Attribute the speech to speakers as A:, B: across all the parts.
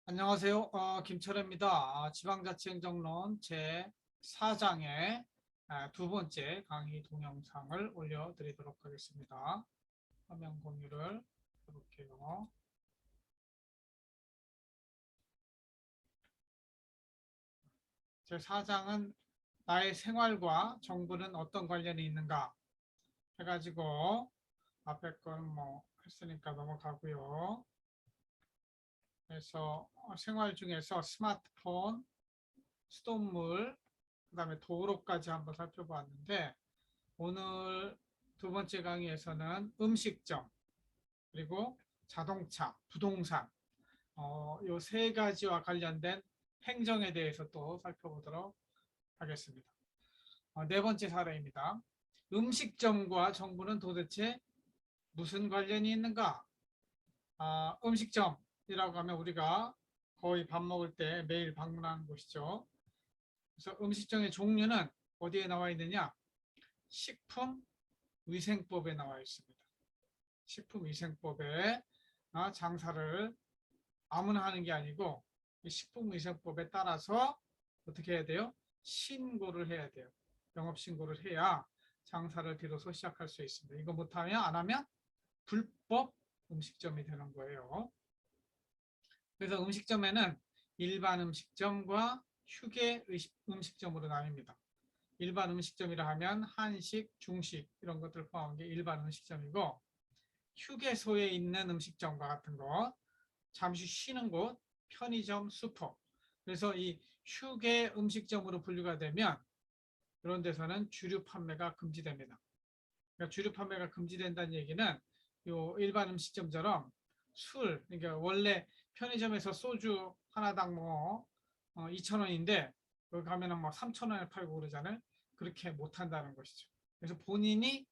A: 안녕하세요. 김철입니다. 지방자치행정론 제4장의 두 번째 강의 동영상을 올려드리도록 하겠습니다. 화면 공유를 해볼게요. 제4장은 나의 생활과 정부는 어떤 관련이 있는가 해가지고 앞에 거는 뭐 했으니까 넘어가고요. 그래서 생활 중에서 스마트폰, 수돗물, 그 다음에 도로까지 한번 살펴보았는데 오늘 두 번째 강의에서는 음식점, 그리고 자동차, 부동산, 이 세 가지와 관련된 행정에 대해서 또 살펴보도록 하겠습니다. 네 번째 사례입니다. 음식점과 정부는 도대체 무슨 관련이 있는가? 음식점이라고 하면 우리가 거의 밥 먹을 때 매일 방문하는 곳이죠. 그래서 음식점의 종류는 어디에 나와 있느냐? 식품위생법에 나와 있습니다. 식품위생법에 장사를 아무나 하는 게 아니고 식품위생법에 따라서 어떻게 해야 돼요? 신고를 해야 돼요. 영업신고를 해야 장사를 비로소 시작할 수 있습니다. 이거 못하면 안 하면 불법 음식점이 되는 거예요. 그래서 음식점에는 일반 음식점과 휴게 음식점으로 나뉩니다. 일반 음식점이라 하면 한식, 중식 이런 것들 포함한 게 일반 음식점이고, 휴게소에 있는 음식점과 같은 거, 잠시 쉬는 곳, 편의점, 슈퍼. 그래서 이 휴게 음식점으로 분류가 되면 이런 데서는 주류 판매가 금지됩니다. 그러니까 주류 판매가 금지된다는 얘기는 요 일반 음식점처럼 술, 그러니까 원래 편의점에서 소주 하나당 뭐 2,000원인데 여기 가면은 뭐 3,000원에 팔고 그러잖아요. 그렇게 못 한다는 것이죠. 그래서 본인이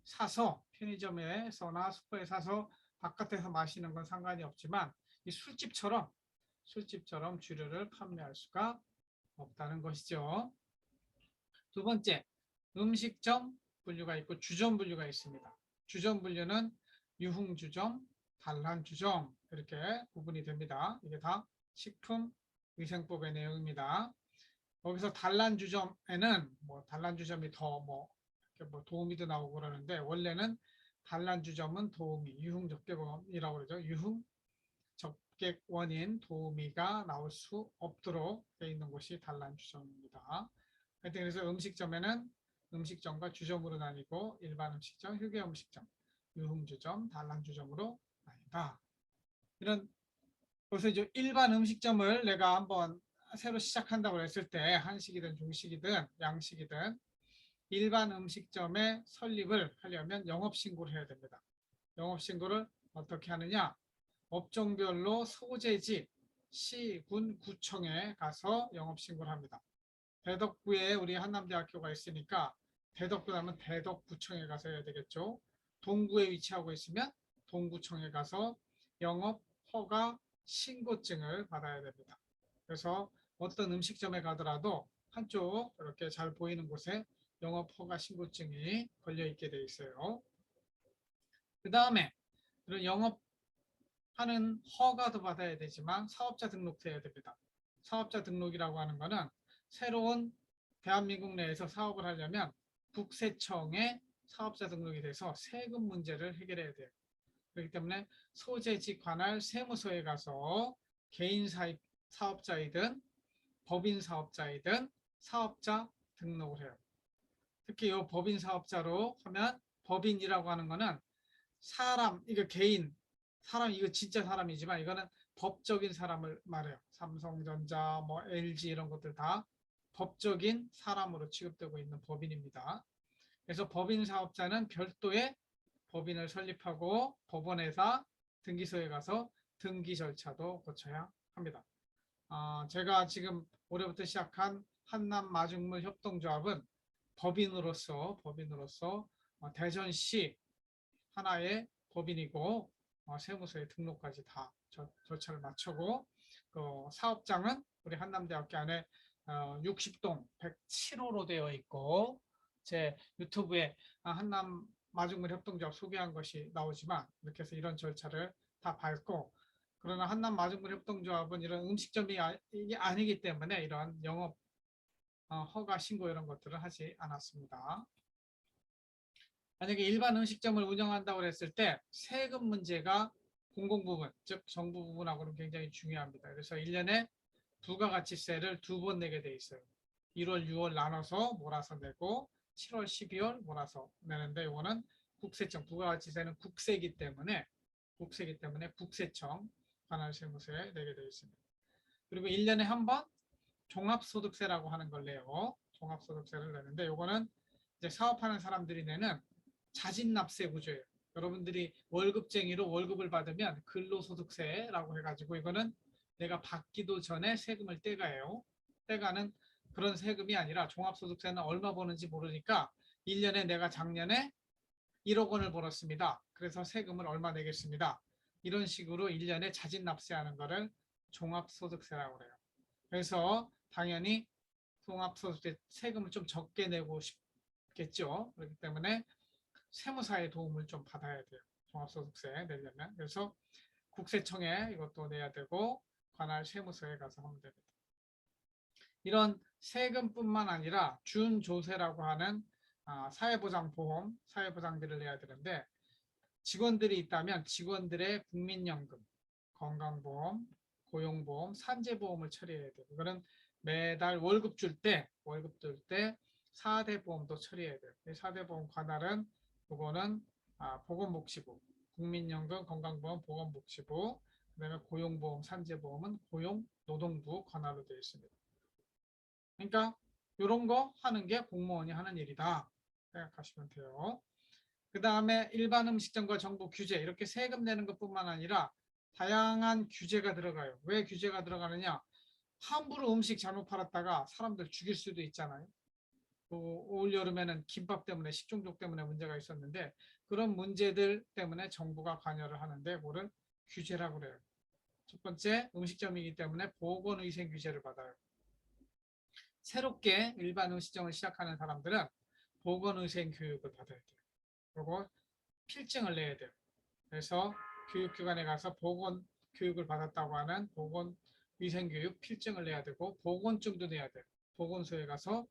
A: 사서 편의점에서나 슈퍼에 사서 바깥에서 마시는 건 상관이 없지만 이 술집처럼 주류를 판매할 수가 없다는 것이죠. 두 번째, 음식점 분류가 있고 주점 분류가 있습니다. 주점 분류는 유흥주점, 단란주점 이렇게 구분이 됩니다. 이게 다 식품위생법의 내용입니다. 거기서 단란주점에는 뭐 단란주점이 더 뭐 도우미도 나오고 그러는데 원래는 단란주점은 도우미, 유흥접객원이라고 그러죠. 유흥접객원인 도우미가 나올 수 없도록 되어 있는 곳이 단란주점입니다. 그래서 음식점에는 음식점과 주점으로 나뉘고 일반 음식점, 휴게 음식점, 유흥주점, 단란주점으로 나뉜다. 이런 그래서 이제 일반 음식점을 내가 한번 새로 시작한다고 했을 때 한식이든 중식이든 양식이든 일반 음식점에 설립을 하려면 영업신고를 해야 됩니다. 영업신고를 어떻게 하느냐? 업종별로 소재지, 시, 군, 구청에 가서 영업신고를 합니다. 대덕구에 우리 한남대학교가 있으니까 대덕구 하면 대덕구청에 가서 해야 되겠죠. 동구에 위치하고 있으면 동구청에 가서 영업 허가 신고증을 받아야 됩니다. 그래서 어떤 음식점에 가더라도 한쪽 이렇게 잘 보이는 곳에 영업 허가 신고증이 걸려 있게 돼 있어요. 그 다음에 그런 영업하는 허가도 받아야 되지만 사업자 등록도 해야 됩니다. 사업자 등록이라고 하는 거는 새로운 대한민국 내에서 사업을 하려면 국세청에 사업자 등록이 돼서 세금 문제를 해결해야 돼요. 그렇기 때문에 소재지 관할 세무서에 가서 개인 사업자이든 법인 사업자이든 사업자 등록을 해요. 특히 이 법인 사업자로 하면 법인이라고 하는 거는 사람, 이거 개인, 사람, 이거 진짜 사람이지만 이거는 법적인 사람을 말해요. 삼성전자, 뭐 LG 이런 것들 다 법적인 사람으로 취급되고 있는 법인입니다. 그래서 법인 사업자는 별도의 법인을 설립하고 법원에서 등기소에 가서 등기 절차도 거쳐야 합니다. 제가 지금 올해부터 시작한 한남 마중물 협동조합은 법인으로서 대전시 하나의 법인이고 세무서에 등록까지 다 절차를 마치고 사업장은 우리 한남대학교 안에 60동 107호로 되어 있고 제 유튜브에 한남 마중물 협동조합 소개한 것이 나오지만 이렇게 해서 이런 절차를 다 밟고 그러나 한남 마중물 협동조합은 이런 음식점이 이게 아니기 때문에 이런 영업 허가 신고 이런 것들을 하지 않았습니다. 만약에 일반 음식점을 운영한다고 했을 때 세금 문제가 공공부문, 즉 정부 부분하고는 굉장히 중요합니다. 그래서 1년에 부가가치세를 2번 내게 돼 있어요. 1월, 6월 나눠서 몰아서 내고 7월, 12월 몰아서 내는데 이거는 국세청, 부가가치세는 국세이기 때문에 국세청 관할세무서에 내게 되어 있습니다. 그리고 1년에 한 번 종합소득세라고 하는 걸 내요. 종합소득세를 내는데 이거는 이제 사업하는 사람들이 내는 자진납세 구조예요. 여러분들이 월급쟁이로 월급을 받으면 근로소득세라고 해가지고 이거는 내가 받기도 전에 세금을 떼가요. 떼가는 그런 세금이 아니라 종합소득세는 얼마 버는지 모르니까 1년에 내가 작년에 1억 원을 벌었습니다. 그래서 세금을 얼마 내겠습니다. 이런 식으로 1년에 자진납세하는 거를 종합소득세라고 해요. 그래서 당연히 종합소득세 세금을 좀 적게 내고 싶겠죠. 그렇기 때문에 세무사의 도움을 좀 받아야 돼요. 종합소득세 내려면. 그래서 국세청에 이것도 내야 되고 관할 세무서에 가서 하면 됩니다. 이런 세금뿐만 아니라 준조세라고 하는 사회보장보험, 사회보장비를 내야 되는데 직원들이 있다면 직원들의 국민연금, 건강보험, 고용보험, 산재보험을 처리해야 돼요. 이거는 매달 월급 줄 때 4대 보험도 처리해야 돼요. 4대 보험 관할은 이거는 보건복지부, 국민연금, 건강보험, 보건복지부, 그다음에 고용보험, 산재보험은 고용노동부 관할로 되어 있습니다. 그러니까 이런 거 하는 게 공무원이 하는 일이다 생각하시면 돼요. 그 다음에 일반 음식점과 정부 규제 이렇게 세금 내는 것뿐만 아니라 다양한 규제가 들어가요. 왜 규제가 들어가느냐? 함부로 음식 잘못 팔았다가 사람들 죽일 수도 있잖아요. 올 여름에는 김밥 때문에 식중독 때문에 문제가 있었는데 그런 문제들 때문에 정부가 관여를 하는데 그거를 규제라고 그래요. 첫 번째 음식점이기 때문에 보건위생 규제를 받아요. 새롭게 일반 음식점을 시작하는 사람들은 보건위생 교육을 받아야 돼요. 그리고 필증을 내야 돼요. 그래서 교육기관에 가서 보건 교육을 받았다고 하는 보건위생교육 필증을 내야 되고 보건증도 내야 돼요. 보건소에 가서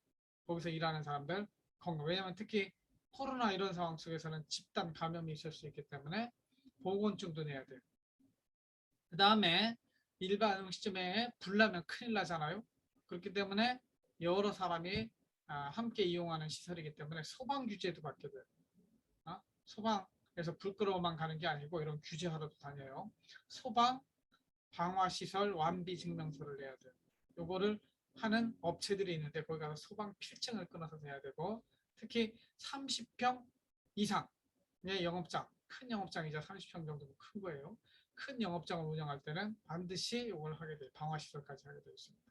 A: 거기서 일하는 사람들 건강. 왜냐하면 특히 코로나 이런 상황 속에서는 집단 감염이 있을 수 있기 때문에 보건증도 내야 돼요. 그 다음에 일반 음식점에 불나면 큰일 나잖아요. 그렇기 때문에 여러 사람이 함께 이용하는 시설이기 때문에 소방 규제도 받게 돼요. 소방에서 불 끄러워만 가는 게 아니고 이런 규제하러도 다녀요. 소방 방화시설 완비 증명서를 내야 돼요. 요거를 하는 업체들이 있는데 거기 가서 소방 필증을 끊어서 내야 되고 특히 30평 이상의 영업장, 큰 영업장이자 30평 정도 큰 거예요. 큰 영업장을 운영할 때는 반드시 이걸 하게 돼요. 방화시설까지 하게 되어 있습니다.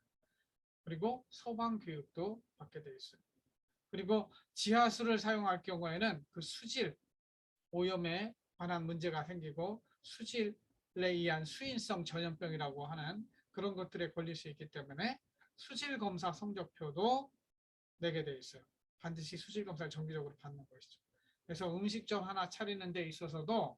A: 그리고 소방 교육도 받게 되어 있어요. 그리고 지하수를 사용할 경우에는 그 수질, 오염에 관한 문제가 생기고 수질에 의한 수인성 전염병이라고 하는 그런 것들에 걸릴 수 있기 때문에 수질검사 성적표도 내게 돼 있어요. 반드시 수질검사를 정기적으로 받는 것이죠. 그래서 음식점 하나 차리는 데 있어서도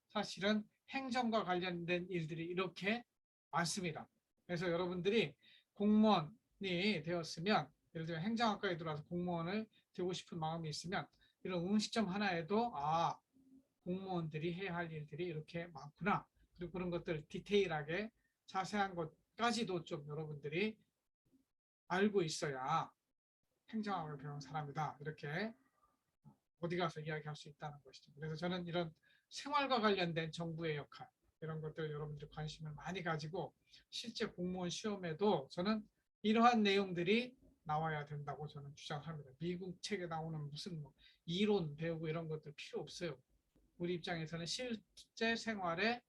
A: 사실은 행정과 관련된 일들이 이렇게 많습니다. 그래서 여러분들이 공무원이 되었으면 예를 들어 행정학과에 들어와서 공무원을 되고 싶은 마음이 있으면 이런 음식점 하나에도 공무원들이 해야 할 일들이 이렇게 많구나. 그리고 그런 것들 디테일하게 자세한 것까지도 좀 여러분들이 알고 있어야 행정학을 배운 사람이다. 이렇게 어디 가서 이야기할 수 있다는 것이죠. 그래서 저는 이런 생활과 관련된 정부의 역할 이런 것들 여러분들이 관심을 많이 가지고 실제 공무원 시험에도 저는 이러한 내용들이 나와야 된다고 저는 주장합니다. 미국 책에 나오는 무슨 이론 배우고 이런 것들 필요 없어요. 우리 입장에서는 실제 생활에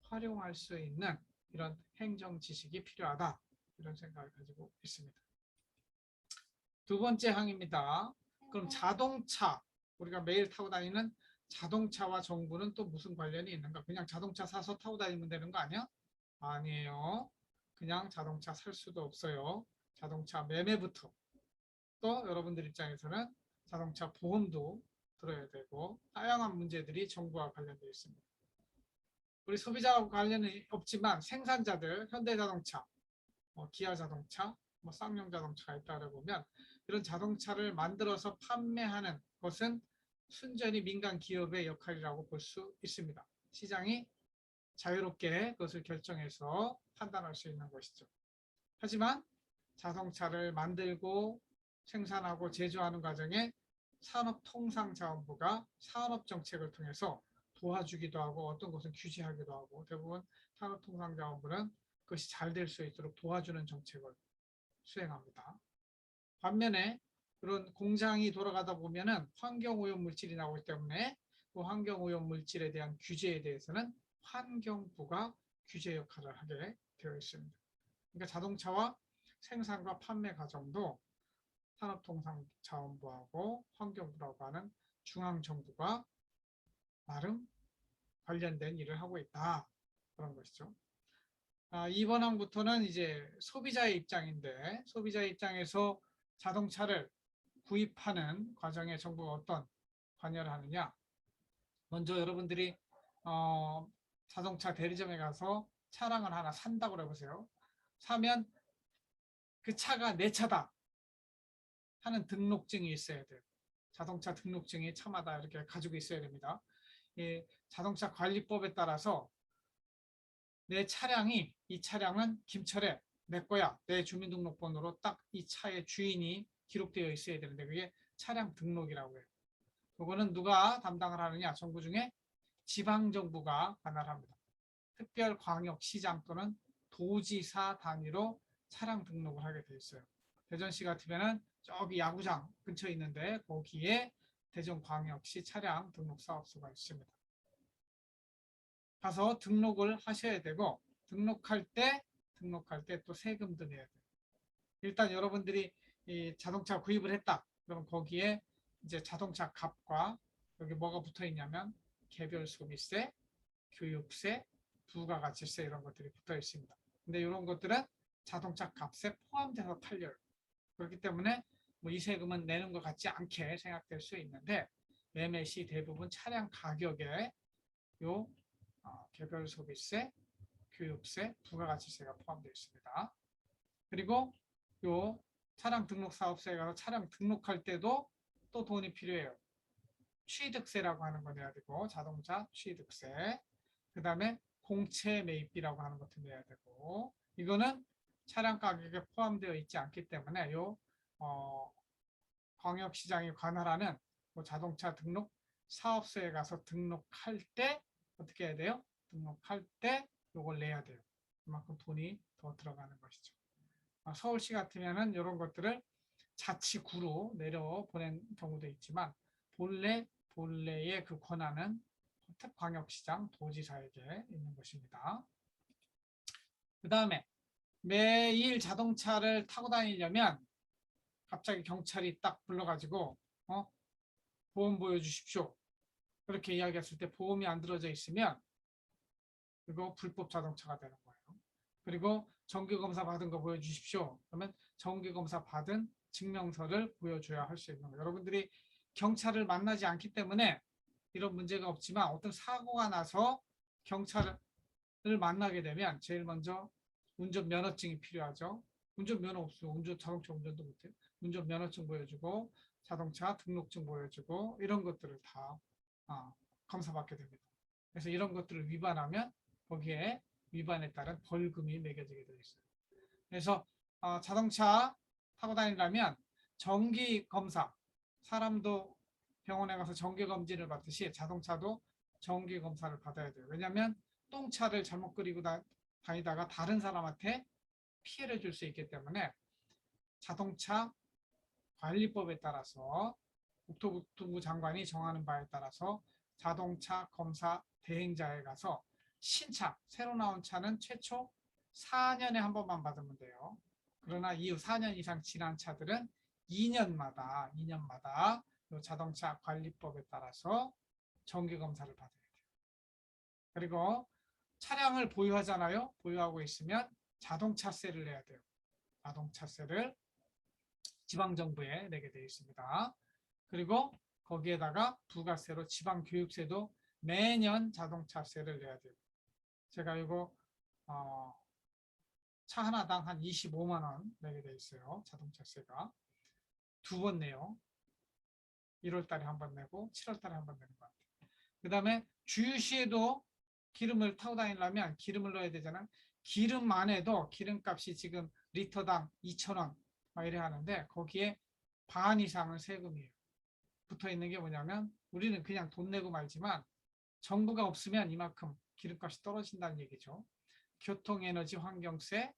A: 활용할 수 있는 이런 행정 지식이 필요하다. 이런 생각을 가지고 있습니다. 두 번째 항입니다. 그럼 자동차, 우리가 매일 타고 다니는 자동차와 정부는 또 무슨 관련이 있는가? 그냥 자동차 사서 타고 다니면 되는 거 아니야? 아니에요. 그냥 자동차 살 수도 없어요. 자동차 매매부터 또 여러분들 입장에서는 자동차 보험도 들어야 되고 다양한 문제들이 정부와 관련되어 있습니다. 우리 소비자하고 관련은 없지만 생산자들, 현대자동차, 기아자동차, 쌍용자동차가 있다고 보면 이런 자동차를 만들어서 판매하는 것은 순전히 민간 기업의 역할이라고 볼 수 있습니다. 시장이 자유롭게 그것을 결정해서 판단할 수 있는 것이죠. 하지만 자동차를 만들고 생산하고 제조하는 과정에 산업통상자원부가 산업정책을 통해서 도와주기도 하고 어떤 것은 규제하기도 하고 대부분 산업통상자원부는 그것이 잘 될 수 있도록 도와주는 정책을 수행합니다. 반면에 그런 공장이 돌아가다 보면은 환경오염 물질이 나오기 때문에 그 환경오염 물질에 대한 규제에 대해서는 환경부가 규제 역할을 하게 되어 있습니다. 그러니까 자동차와 생산과 판매 과정도 산업통상자원부하고 환경부라고 하는 중앙정부가 나름 관련된 일을 하고 있다. 그런 것이죠. 이번 항부터는 이제 소비자의 입장인데 소비자의 입장에서 자동차를 구입하는 과정에 정부가 어떤 관여를 하느냐. 먼저 여러분들이 자동차 대리점에 가서 차량을 하나 산다고 해보세요. 사면 그 차가 내 차다 하는 등록증이 있어야 돼요. 자동차 등록증이 차마다 이렇게 가지고 있어야 됩니다. 이 자동차 관리법에 따라서 내 차량이 이 차량은 김철의 내 거야. 내 주민등록번호로 딱 이 차의 주인이 기록되어 있어야 되는데 그게 차량 등록이라고 해요. 그거는 누가 담당을 하느냐? 정부 중에 지방정부가 관할을 합니다. 특별광역시장 또는 도지사 단위로 차량 등록을 하게 돼 있어요. 대전시 같으면은 저기 야구장 근처에 있는데 거기에 대전광역시 차량 등록 사업소가 있습니다. 가서 등록을 하셔야 되고 등록할 때 또 세금도 내야 돼요. 일단 여러분들이 이 자동차 구입을 했다. 그럼 거기에 이제 자동차 값과 여기 뭐가 붙어 있냐면 개별 소비세, 교육세, 부가가치세 이런 것들이 붙어 있습니다. 근데 이런 것들은 자동차 값에 포함돼서 팔려요. 그렇기 때문에 이 세금은 내는 것 같지 않게 생각될 수 있는데 매매 시 대부분 차량 가격에 요 개별 소비세, 교육세, 부가가치세가 포함되어 있습니다. 그리고 요 차량 등록 사업소에 가서 차량 등록할 때도 또 돈이 필요해요. 취득세라고 하는 거 내야 되고 자동차 취득세, 그 다음에 공채 매입비라고 하는 것도 내야 되고 이거는 차량 가격에 포함되어 있지 않기 때문에 요 광역시장이 관할하는 자동차 등록 사업소에 가서 등록할 때 어떻게 해야 돼요? 등록할 때 이걸 내야 돼요. 그만큼 돈이 더 들어가는 것이죠. 서울시 같으면은 이런 것들을 자치구로 내려보낸 경우도 있지만 본래의 그 권한은 광역시장 도지사에게 있는 것입니다. 그 다음에 매일 자동차를 타고 다니려면 갑자기 경찰이 딱 불러가지고 보험 보여주십시오. 그렇게 이야기했을 때 보험이 안 들어져 있으면 그거 불법 자동차가 되는 거예요. 그리고 정기검사 받은 거 보여주십시오. 그러면 정기검사 받은 증명서를 보여줘야 할 수 있는 거예요. 여러분들이 경찰을 만나지 않기 때문에 이런 문제가 없지만 어떤 사고가 나서 경찰을 만나게 되면 제일 먼저 운전면허증이 필요하죠. 운전면허 없으면 자동차 운전도 못해요. 운전면허증 보여주고 자동차 등록증 보여주고 이런 것들을 다 검사받게 됩니다. 그래서 이런 것들을 위반하면 거기에 위반에 따른 벌금이 매겨지게 되어 있어요. 그래서 자동차 타고 다니려면 정기검사, 사람도 병원에 가서 정기검진을 받듯이 자동차도 정기검사를 받아야 돼요. 왜냐하면 똥차를 잘못 끓이고 다니다가 다른 사람한테 피해를 줄 수 있기 때문에 자동차 관리법에 따라서 국토부통부 장관이 정하는 바에 따라서 자동차 검사 대행자에 가서 신차, 새로 나온 차는 최초 4년에 한 번만 받으면 돼요. 그러나 이후 4년 이상 지난 차들은 2년마다 자동차 관리법에 따라서 정기검사를 받아야 돼요. 그리고 차량을 보유하잖아요. 보유하고 있으면 자동차세를 내야 돼요. 자동차세를 지방정부에 내게 되어 있습니다. 그리고 거기에다가 부가세로 지방교육세도 매년 자동차세를 내야 돼요. 제가 이거 차 하나당 한 25만 원 내게 돼 있어요. 자동차세가. 두 번 내요. 1월 달에 한 번 내고 7월 달에 한 번 내는 것 같아요. 그 다음에 주유시에도 기름을 타고 다니려면 기름을 넣어야 되잖아요. 기름만 해도 기름값이 지금 리터당 2,000원 막 이래 하는데 거기에 반 이상은 세금이에요. 붙어 있는 게 뭐냐면 우리는 그냥 돈 내고 말지만 정부가 없으면 이만큼 기름값이 떨어진다는 얘기죠. 교통에너지 환경세,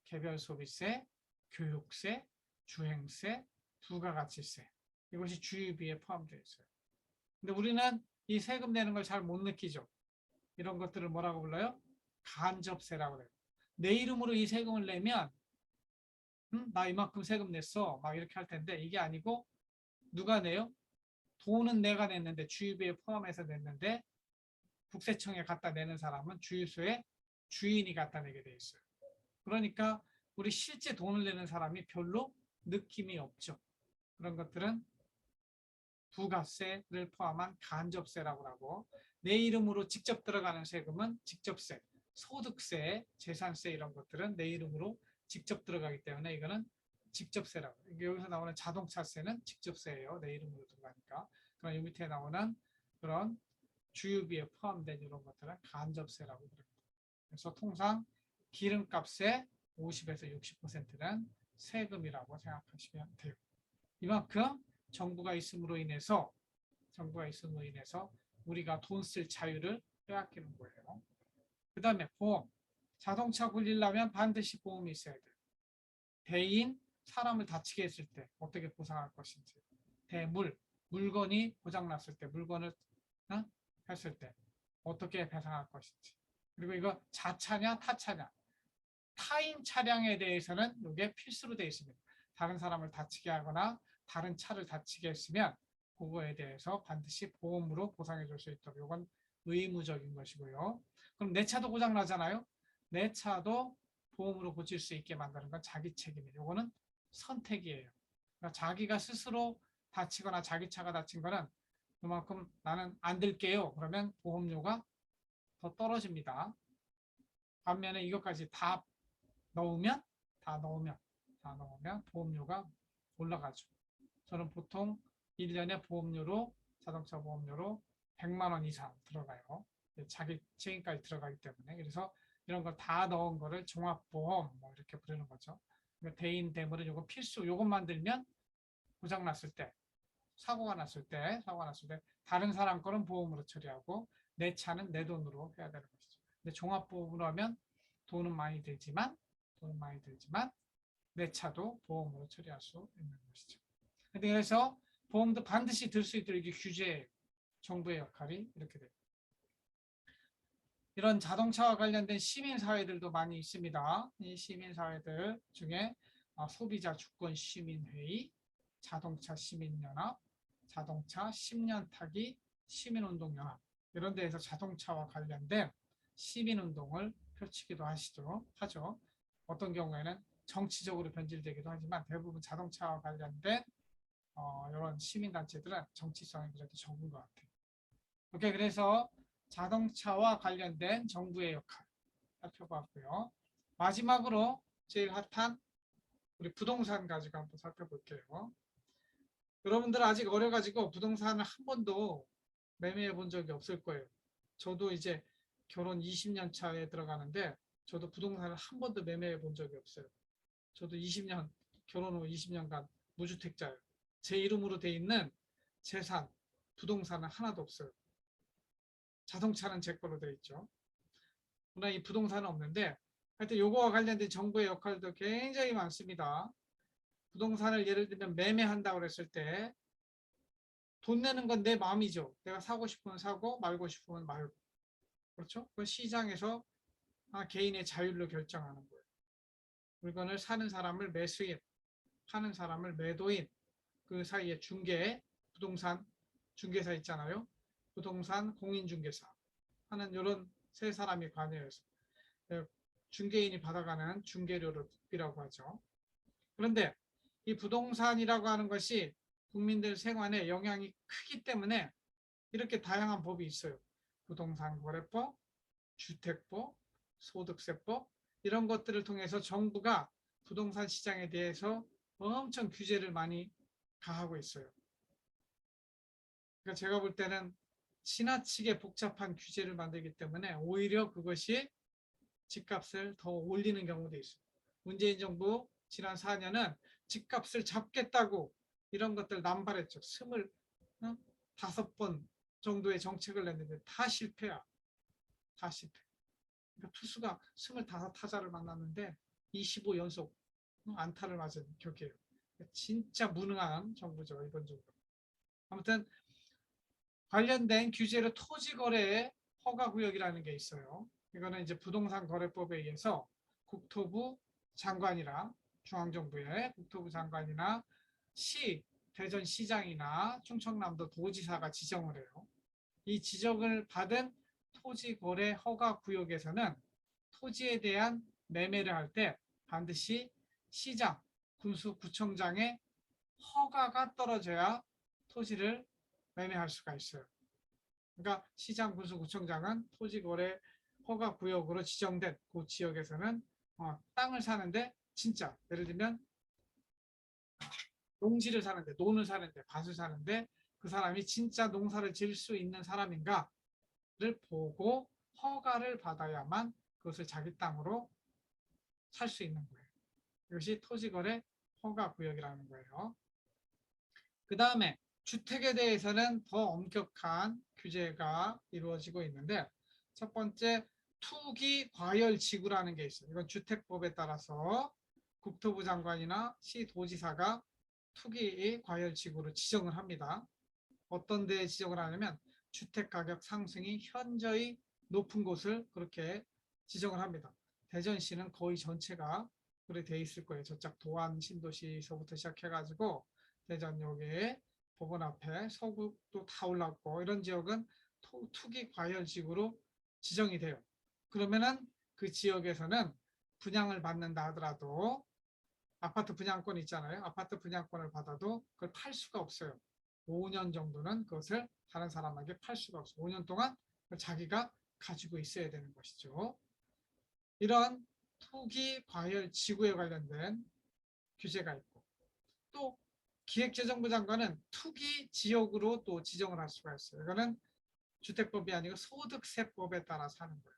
A: 개별소비세, 교육세, 주행세, 부가가치세 이것이 주유비에 포함되어 있어요. 근데 우리는 이 세금 내는 걸 잘 못 느끼죠. 이런 것들을 뭐라고 불러요? 간접세라고 그래요. 내 이름으로 이 세금을 내면 나 이만큼 세금 냈어 막 이렇게 할 텐데 이게 아니고 누가 내요? 돈은 내가 냈는데 주유비에 포함해서 냈는데 국세청에 갖다 내는 사람은 주유소에 주인이 갖다 내게 돼 있어요. 그러니까 우리 실제 돈을 내는 사람이 별로 느낌이 없죠. 그런 것들은 부가세를 포함한 간접세라고 하고 내 이름으로 직접 들어가는 세금은 직접세, 소득세, 재산세 이런 것들은 내 이름으로 직접 들어가기 때문에 이거는 직접세라고. 여기서 나오는 자동차세는 직접세예요. 내 이름으로 들어가니까. 그럼 이 밑에 나오는 그런 주유비에 포함된 이런 것들은 간접세라고 부릅니다. 그래서 통상 기름값의 50에서 60%는 세금이라고 생각하시면 돼요. 이만큼 정부가 있음으로 인해서 우리가 돈 쓸 자유를 빼앗기는 거예요. 그 다음에 보험. 자동차 굴리려면 반드시 보험이 있어야 돼요. 대인, 사람을 다치게 했을 때 어떻게 보상할 것인지. 대물, 물건이 고장났을 때, 물건을 했을 때 어떻게 배상할 것인지. 그리고 이거 자차냐 타차냐. 타인 차량에 대해서는 이게 필수로 되어 있습니다. 다른 사람을 다치게 하거나 다른 차를 다치게 했으면 그거에 대해서 반드시 보험으로 보상해 줄 수 있도록 이건 의무적인 것이고요. 그럼 내 차도 고장 나잖아요. 내 차도 보험으로 고칠 수 있게 만드는 건 자기 책임이에요. 이거는 선택이에요. 그러니까 자기가 스스로 다치거나 자기 차가 다친 거는 그만큼 나는 안 들게요. 그러면 보험료가 더 떨어집니다. 반면에 이것까지 다 넣으면 보험료가 올라가죠. 저는 보통 1년에 보험료로 자동차 보험료로 100만 원 이상 들어가요. 자기 책임까지 들어가기 때문에. 그래서 이런 걸 다 넣은 거를 종합보험 뭐 이렇게 부르는 거죠. 대인 대물은 이거 필수. 이것만 들면 고장 났을 때, 사고가 났을 때 다른 사람 거는 보험으로 처리하고 내 차는 내 돈으로 해야 되는 것이죠. 근데 종합보험으로 하면 돈은 많이 들지만 내 차도 보험으로 처리할 수 있는 것이죠. 그래서 보험도 반드시 들 수 있도록 이게 규제예요. 정부의 역할이 이렇게 돼요. 이런 자동차와 관련된 시민사회들도 많이 있습니다. 이 시민사회들 중에 소비자 주권 시민회의, 자동차 시민연합, 자동차 10년 타기 시민운동연합 이런 데에서 자동차와 관련된 시민운동을 펼치기도 하죠. 어떤 경우에는 정치적으로 변질되기도 하지만 대부분 자동차와 관련된 이런 시민단체들은 정치성이 그래도 적은 것 같아요. 오케이, 그래서 자동차와 관련된 정부의 역할 살펴봤고요. 마지막으로 제일 핫한 우리 부동산 가지고 한번 살펴볼게요. 여러분들 아직 어려가지고 부동산을 한 번도 매매해 본 적이 없을 거예요. 저도 이제 결혼 20년 차에 들어가는데 저도 부동산을 한 번도 매매해 본 적이 없어요. 저도 결혼 후 20년간 무주택자예요. 제 이름으로 돼 있는 재산, 부동산은 하나도 없어요. 자동차는 제 거로 돼 있죠. 물론 이 부동산은 없는데 하여튼 요거와 관련된 정부의 역할도 굉장히 많습니다. 부동산을 예를 들면 매매한다고 그랬을 때 돈 내는 건 내 마음이죠. 내가 사고 싶으면 사고 말고 싶으면 말고. 그렇죠? 그 시장에서 개인의 자율로 결정하는 거예요. 물건을 사는 사람을 매수인, 파는 사람을 매도인, 그 사이에 부동산 중개사 있잖아요. 부동산 공인중개사 하는 이런 세 사람이 관여해서 중개인이 받아가는 중개료를 국비라고 하죠. 그런데 이 부동산이라고 하는 것이 국민들 생활에 영향이 크기 때문에 이렇게 다양한 법이 있어요. 부동산 거래법, 주택법, 소득세법 이런 것들을 통해서 정부가 부동산 시장에 대해서 엄청 규제를 많이 가하고 있어요. 그러니까 제가 볼 때는 지나치게 복잡한 규제를 만들기 때문에 오히려 그것이 집값을 더 올리는 경우도 있어요. 문재인 정부 지난 4년은 집값을 잡겠다고 이런 것들 남발했죠. 25번 정도의 정책을 냈는데 다 실패야. 다 실패. 그러니까 투수가 25타자를 만났는데 25연속 안타를 맞은 격이에요. 진짜 무능한 정부죠, 이번 정부. 아무튼 관련된 규제로 토지거래 허가구역이라는 게 있어요. 이거는 이제 부동산 거래법에 의해서 국토부 장관이랑 중앙정부의 국토부 장관이나 대전시장이나 충청남도 도지사가 지정을 해요. 이 지정을 받은 토지거래 허가구역에서는 토지에 대한 매매를 할 때 반드시 시장, 군수구청장의 허가가 떨어져야 토지를 매매할 수가 있어요. 그러니까 시장, 군수구청장은 토지거래 허가구역으로 지정된 그 지역에서는 땅을 사는데 진짜 예를 들면 농지를 사는데, 논을 사는데, 밭을 사는데 그 사람이 진짜 농사를 지을 수 있는 사람인가를 보고 허가를 받아야만 그것을 자기 땅으로 살 수 있는 거예요. 이것이 토지거래 허가구역이라는 거예요. 그 다음에 주택에 대해서는 더 엄격한 규제가 이루어지고 있는데 첫 번째 투기 과열 지구라는 게 있어요. 이건 주택법에 따라서 국토부 장관이나 시도지사가 투기 과열 지구로 지정을 합니다. 어떤 데에 지정을 하냐면 주택가격 상승이 현저히 높은 곳을 그렇게 지정을 합니다. 대전시는 거의 전체가 그렇게 돼 있을 거예요. 저쪽 도안 신도시서부터 시작해가지고 대전역에 법원 앞에 서구도 다 올랐고 이런 지역은 투기 과열지구로 지정이 돼요. 그러면은 그 지역에서는 분양을 받는다 하더라도 아파트 분양권 있잖아요. 아파트 분양권을 받아도 그걸 팔 수가 없어요. 5년 정도는 그것을 다른 사람에게 팔 수가 없어요. 5년 동안 자기가 가지고 있어야 되는 것이죠. 이런 투기 과열 지구에 관련된 규제가 있고 또 기획재정부 장관은 투기 지역으로 또 지정을 할 수가 있어요. 이거는 주택법이 아니고 소득세법에 따라서 하는 거예요.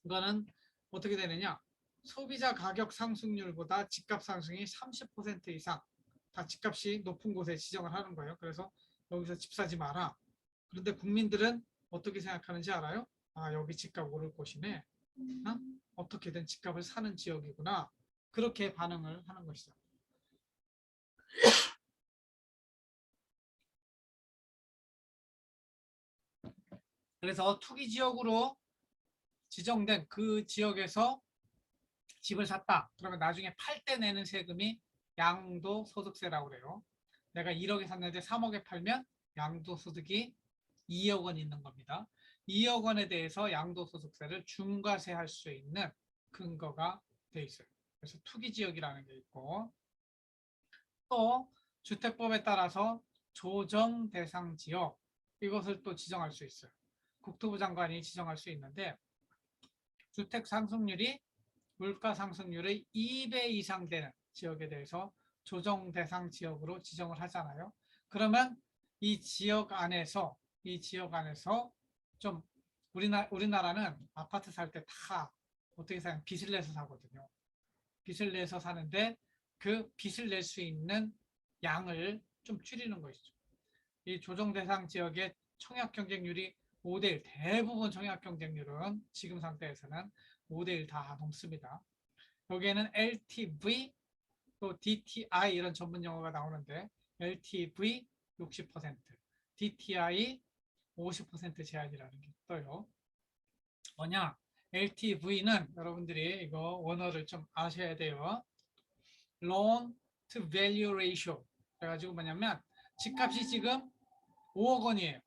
A: 이거는 어떻게 되느냐? 소비자 가격 상승률보다 집값 상승이 30% 이상 다 집값이 높은 곳에 지정을 하는 거예요. 그래서 여기서 집 사지 마라. 그런데 국민들은 어떻게 생각하는지 알아요? 아, 여기 집값 오를 곳이네. 어떻게든 집값을 사는 지역이구나. 그렇게 반응을 하는 것이죠. 그래서 투기 지역으로 지정된 그 지역에서 집을 샀다. 그러면 나중에 팔 때 내는 세금이 양도소득세라고 그래요. 내가 1억에 샀는데 3억에 팔면 양도소득이 2억 원 있는 겁니다. 2억 원에 대해서 양도소득세를 중과세할 수 있는 근거가 돼 있어요. 그래서 투기지역이라는 게 있고 또 주택법에 따라서 조정 대상 지역 이것을 또 지정할 수 있어요. 국토부 장관이 지정할 수 있는데 주택 상승률이 물가 상승률의 2배 이상 되는 지역에 대해서 조정 대상 지역으로 지정을 하잖아요. 그러면 이 지역 안에서 좀 우리나라는 아파트 살 때 다 어떻게 사냐 빚을 내서 사거든요. 빚을 내서 사는데 그 빚을 낼 수 있는 양을 좀 줄이는 것이죠. 이 조정 대상 지역의 청약 경쟁률이 5대1 대부분 청약 경쟁률은 지금 상태에서는 5대1 다 넘습니다. 여기에는 LTV 또 DTI 이런 전문 용어가 나오는데 LTV 60%, DTI 50% 제한이라는 게 떠요. 뭐냐? LTV는 여러분들이 이거 원어를 좀 아셔야 돼요. Loan to Value Ratio. 그래가지고 뭐냐면 집값이 지금 5억 원이에요.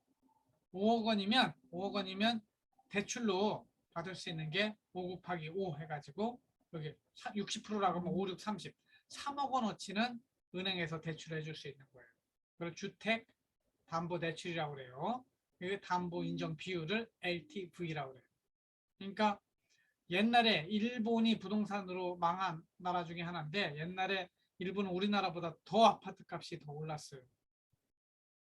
A: 5억 원이면 대출로 받을 수 있는 게 5 곱하기 5 해가지고 여기 60%라고 하면 5, 6, 30. 3억 원어치는 은행에서 대출해 줄 수 있는 거예요. 그걸 주택 담보 대출이라고 그래요. 그 담보 인정 비율을 LTV라고 그래요. 그러니까 옛날에 일본이 부동산으로 망한 나라 중에 하나인데 옛날에 일본은 우리나라보다 더 아파트 값이 더 올랐어요.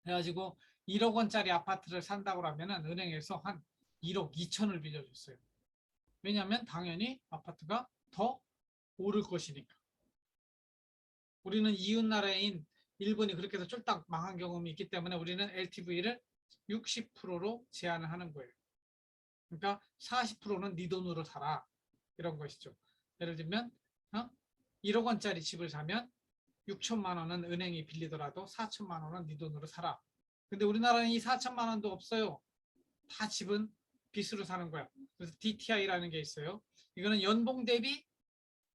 A: 그래가지고 1억 원짜리 아파트를 산다고 하면은 은행에서 한 1억 2천을 빌려줬어요. 왜냐하면 당연히 아파트가 더 오를 것이니까. 우리는 이웃 나라인 일본이 그렇게 해서 쫄딱 망한 경험이 있기 때문에 우리는 LTV를 60%로 제한을 하는 거예요. 그러니까 40%는 네 돈으로 사라. 이런 것이죠. 예를 들면 1억 원짜리 집을 사면 6천만 원은 은행이 빌리더라도 4천만 원은 네 돈으로 사라. 근데 우리나라는 이 4천만 원도 없어요. 다 집은 빚으로 사는 거야. 그래서 DTI라는 게 있어요. 이거는 연봉 대비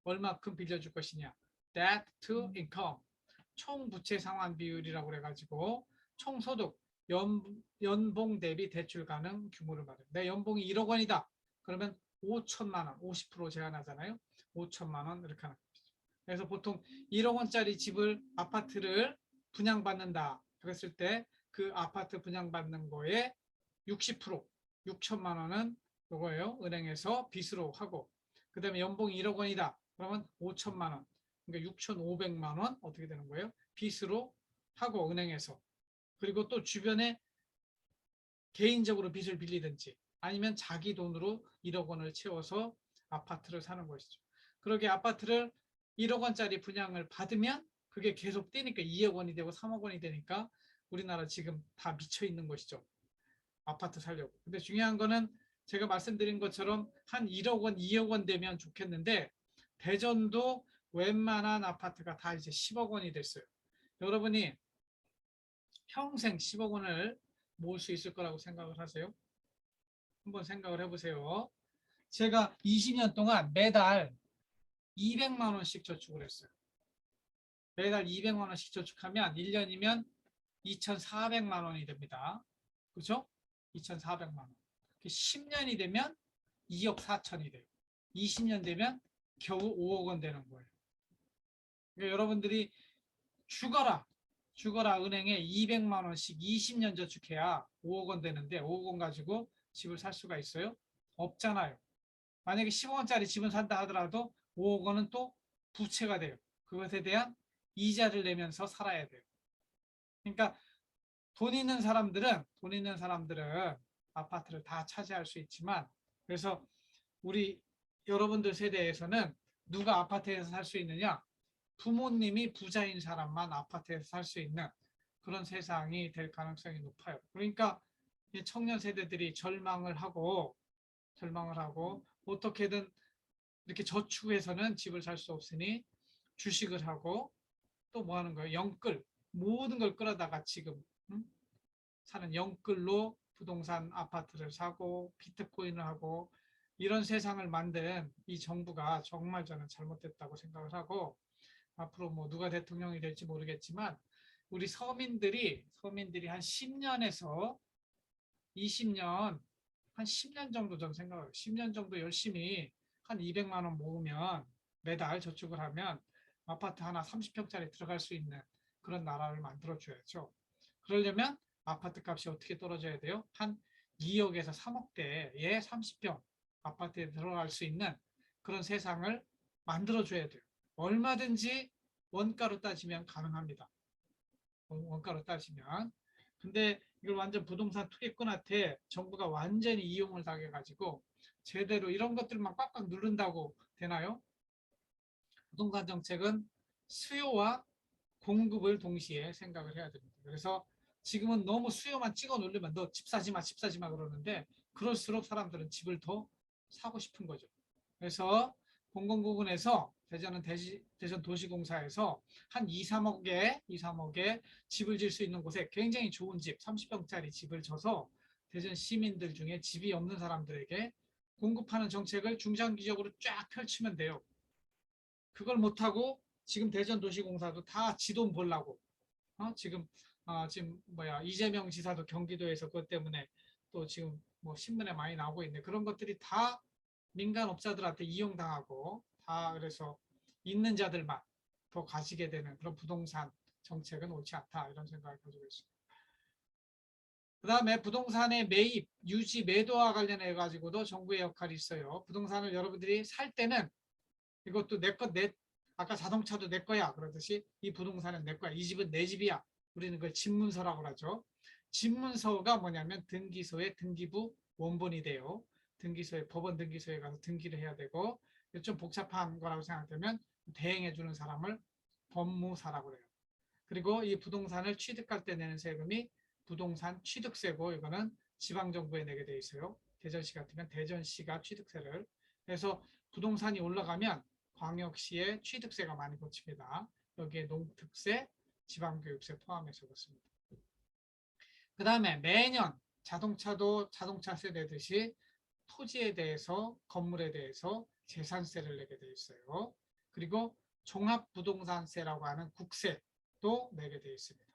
A: 얼마큼 빌려줄 것이냐. Debt to income. 총 부채 상환 비율이라고 그래가지고 총 소득, 연봉 대비 대출 가능 규모를 말해요. 내 연봉이 1억 원이다. 그러면 5천만 원, 50% 제한하잖아요. 5천만 원 이렇게 하는 거죠. 그래서 보통 1억 원짜리 집을 아파트를 분양받는다. 그랬을 때 그 아파트 분양받는 거에 60%, 6천만 원은 요거예요. 은행에서 빚으로 하고 그 다음에 연봉이 1억 원이다. 그러면 5천만 원, 그러니까 6,500만 원 어떻게 되는 거예요? 빚으로 하고 은행에서. 그리고 또 주변에 개인적으로 빚을 빌리든지 아니면 자기 돈으로 1억 원을 채워서 아파트를 사는 것이죠. 그렇게 아파트를 1억 원짜리 분양을 받으면 그게 계속 뛰니까 2억 원이 되고 3억 원이 되니까 우리나라 지금 다 미쳐 있는 것이죠. 아파트 살려고. 근데 중요한 거는 제가 말씀드린 것처럼 한 1억 원, 2억 원 되면 좋겠는데 대전도 웬만한 아파트가 다 이제 10억 원이 됐어요. 여러분이 평생 10억 원을 모을 수 있을 거라고 생각을 하세요? 한번 생각을 해보세요. 제가 20년 동안 매달 200만 원씩 저축을 했어요. 매달 200만 원씩 저축하면 1년이면 2,400만 원이 됩니다. 그렇죠? 2,400만 원. 10년이 되면 2억 4천이 돼요. 20년 되면 겨우 5억 원 되는 거예요. 그러니까 여러분들이 죽어라 은행에 200만 원씩 20년 저축해야 5억 원 되는데 5억 원 가지고 집을 살 수가 있어요? 없잖아요. 만약에 10억 원짜리 집을 산다 하더라도 5억 원은 또 부채가 돼요. 그것에 대한 이자를 내면서 살아야 돼요. 그러니까 돈 있는 사람들은 아파트를 다 차지할 수 있지만 그래서 우리 여러분들 세대에서는 누가 아파트에서 살 수 있느냐? 부모님이 부자인 사람만 아파트에서 살 수 있는 그런 세상이 될 가능성이 높아요. 그러니까 청년 세대들이 절망을 하고 어떻게든 이렇게 저축해서는 집을 살 수 없으니 주식을 하고 또 뭐 하는 거예요? 영끌. 모든 걸 끌어다가 지금 사는 영끌로 부동산 아파트를 사고 비트코인을 하고 이런 세상을 만든 이 정부가 정말 저는 잘못됐다고 생각을 하고 앞으로 뭐 누가 대통령이 될지 모르겠지만 우리 서민들이 한 10년에서 20년 한 10년 정도 전 생각해요. 10년 정도 열심히 한 200만 원 모으면 매달 저축을 하면 아파트 하나 30평짜리 들어갈 수 있는 그런 나라를 만들어 줘야죠. 그러려면 아파트 값이 어떻게 떨어져야 돼요? 한 2억에서 3억대에 30평 아파트에 들어갈 수 있는 그런 세상을 만들어 줘야 돼요. 얼마든지 원가로 따지면 가능합니다. 원가로 따지면. 근데 이걸 완전 부동산 투기꾼한테 정부가 완전히 이용을 당해가지고 제대로 이런 것들만 꽉꽉 누른다고 되나요? 부동산 정책은 수요와 공급을 동시에 생각을 해야 됩니다. 그래서 지금은 너무 수요만 찍어 누르면 너 집 사지 마, 집 사지 마 그러는데 그럴수록 사람들은 집을 더 사고 싶은 거죠. 그래서 공공부문에서 대전 도시공사에서 한 2, 3억에 집을 질 수 있는 곳에 굉장히 좋은 집, 30평짜리 집을 져서 대전 시민들 중에 집이 없는 사람들에게 공급하는 정책을 중장기적으로 쫙 펼치면 돼요. 그걸 못하고 지금 대전도시공사도 다 지 돈 벌라고 지금 뭐야 이재명 지사도 경기도에서 그것 때문에 또 지금 뭐 신문에 많이 나오고 있는데 그런 것들이 다 민간업자들한테 이용당하고 다 그래서 있는 자들만 더 가지게 되는 그런 부동산 정책은 옳지 않다 이런 생각을 가지고 있습니다. 그 다음에 부동산의 매입, 유지, 매도와 관련해 가지고도 정부의 역할이 있어요. 부동산을 여러분들이 살 때는 이것도 내 것, 아까 자동차도 내 거야 그러듯이 이 부동산은 내 거야. 이 집은 내 집이야. 우리는 그걸 집문서라고 하죠. 집문서가 뭐냐면 등기소의 등기부 원본이 돼요. 등기소에 법원 등기소에 가서 등기를 해야 되고 좀 복잡한 거라고 생각되면 대행해 주는 사람을 법무사라고 해요. 그리고 이 부동산을 취득할 때 내는 세금이 부동산 취득세고 이거는 지방정부에 내게 돼 있어요. 대전시 같으면 대전시가 취득세를. 그래서 부동산이 올라가면 광역시에 취득세가 많이 걷힙니다. 여기에 농특세, 지방교육세 포함해서 그렇습니다. 그 다음에 매년 자동차도 자동차세 내듯이 토지에 대해서 건물에 대해서 재산세를 내게 돼 있어요. 그리고 종합부동산세라고 하는 국세도 내게 돼 있습니다.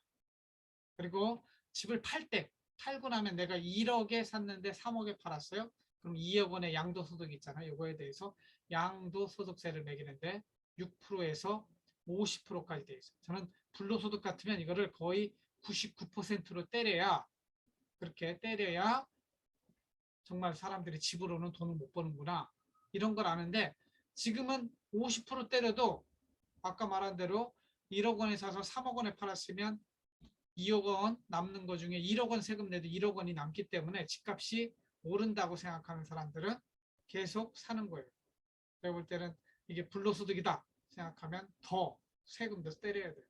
A: 그리고 집을 팔고 나면 내가 1억에 샀는데 3억에 팔았어요. 그럼 2억 원의 양도소득 있잖아요. 이거에 대해서 양도소득세를 매기는데 6%에서 50%까지 돼 있어요. 저는 불로소득 같으면 이거를 거의 99%로 때려야 그렇게 때려야 정말 사람들이 집으로는 돈을 못 버는구나 이런 걸 아는데 지금은 50% 때려도 아까 말한 대로 1억 원에 사서 3억 원에 팔았으면 2억 원 남는 거 중에 1억 원 세금 내도 1억 원이 남기 때문에 집값이 오른다고 생각하는 사람들은 계속 사는 거예요. 제가 볼 때는 이게 불로소득이다 생각하면 더 세금도 때려야 돼요.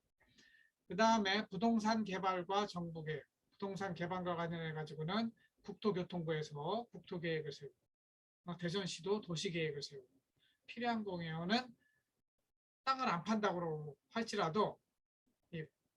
A: 그 다음에 부동산 개발과 정부계획, 부동산 개발과 관련해 가지고는 국토교통부에서 국토계획을 세우고 대전시도 도시계획을 세우고 필요한 경우에는 땅을 안 판다고 할지라도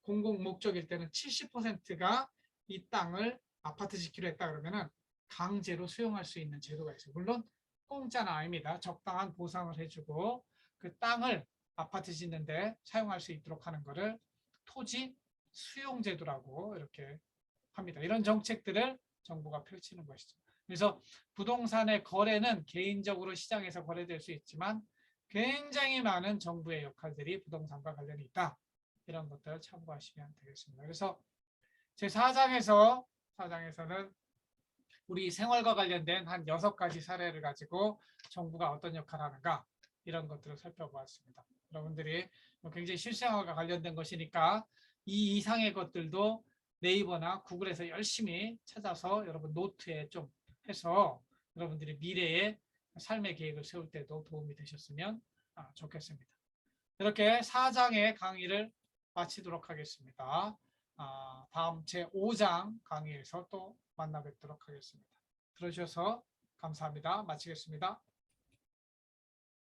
A: 공공 목적일 때는 70%가 이 땅을 아파트 짓기로 했다 그러면은 강제로 수용할 수 있는 제도가 있어요. 물론 공짜는 아닙니다. 적당한 보상을 해주고 그 땅을 아파트 짓는데 사용할 수 있도록 하는 것을 토지 수용 제도라고 이렇게 합니다. 이런 정책들을 정부가 펼치는 것이죠. 그래서 부동산의 거래는 개인적으로 시장에서 거래될 수 있지만 굉장히 많은 정부의 역할들이 부동산과 관련이 있다. 이런 것들을 참고하시면 되겠습니다. 그래서 제 4장에서는 우리 생활과 관련된 한 6가지 사례를 가지고 정부가 어떤 역할을 하는가 이런 것들을 살펴보았습니다. 여러분들이 굉장히 실생활과 관련된 것이니까 이 이상의 것들도 네이버나 구글에서 열심히 찾아서 여러분 노트에 좀 해서 여러분들이 미래의 삶의 계획을 세울 때도 도움이 되셨으면 좋겠습니다. 이렇게 4장의 강의를 마치도록 하겠습니다. 다음 제5장 강의에서 또 만나 뵙도록 하겠습니다. 들어주셔서 감사합니다. 마치겠습니다.